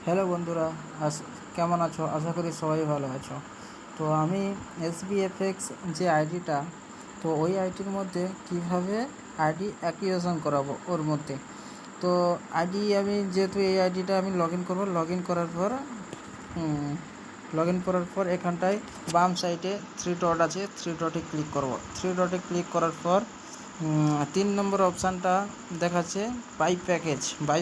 Hello বন্ধুরা, কেমন আছো? আশা করি সবাই ভালো আছো। তো আমি SBFX যে আইডিটা, তো ওই আইডির মধ্যে কিভাবে আইডি অ্যাক্টিভেশন করাবো ওর মধ্যে। তো আইডি আমি যেহেতু এই আইডিটা আমি লগ ইন করবো, লগ ইন করার পর এখানটায় বাম সাইডে থ্রি ডট আছে, থ্রি ডটে ক্লিক করব। থ্রি ডটে ক্লিক করার পর 3 নম্বর অপশানটা দেখাচ্ছে বাই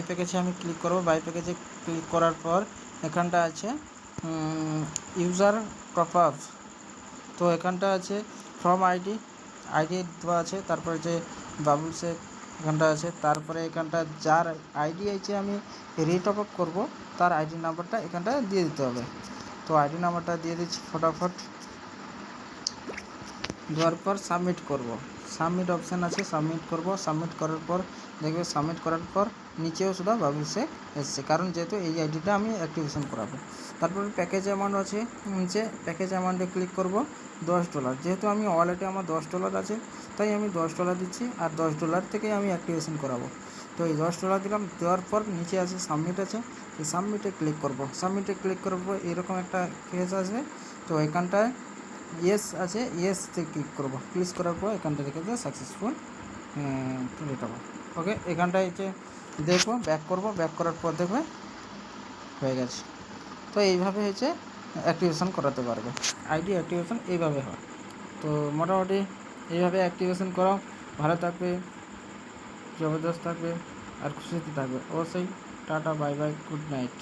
প্যাকেজে আমি ক্লিক করব। বাই প্যাকেজে ক্লিক করার পর এখানটা আছে ইউজার টপ আপ। তো এখানটা আছে ফ্রম আইডি দেওয়া আছে, তারপরে যে বাবুলসের এখানটা আছে, তারপরে এখানটা যার আইডি আছে আমি রিটপ আপ করবো তার আইডি নাম্বারটা এখানটা দিয়ে দিতে হবে। তো আইডি নাম্বারটা দিয়ে দিচ্ছি ফটাফট। দেওয়ার পর সাবমিট অপশান আছে, সাবমিট করব। সাবমিট করার পর দেখবে সাবমিট করার পর নিচেও শুধু বাবুলসে এসছে, কারণ যেহেতু এই আইডিটা আমি অ্যাক্টিভেশন করাবো। তারপর প্যাকেজ অ্যামাউন্ট আছে, নিচে প্যাকেজ অ্যামাউন্টে ক্লিক করব। $10, যেহেতু আমি ওয়ালেটে আমার $10 আছে, তাই আমি $10 দিচ্ছি, আর $10 থেকে আমি অ্যাক্টিভেশন করাবো। তো এই $10 দিলাম। দেওয়ার পর নিচে আছে সাবমিট আছে, এই সাবমিটে ক্লিক করব। সাবমিটে ক্লিক করব, এরকম একটা পেজ আসবে। তো এখানটায় ইয়েস আছে, ইয়েসতে ক্লিক করব। ক্লিক করার পর এখানটা দেখেছে সাকসেসফুল রিটপ। ওকে, এখানটায় হচ্ছে দেখবো, ব্যাক করার পর দেখবে হয়ে গেছে। তো এইভাবে হচ্ছে অ্যাক্টিভেশন করাতে পারবে। আইডি অ্যাক্টিভেশন এইভাবে হয়। তো মোটামুটি এইভাবে অ্যাক্টিভেশন করাও, ভালো থাকবে, জবরদস্ত থাকবে আর খুশিতে থাকবে অবশ্যই। Tata, bye bye, good night.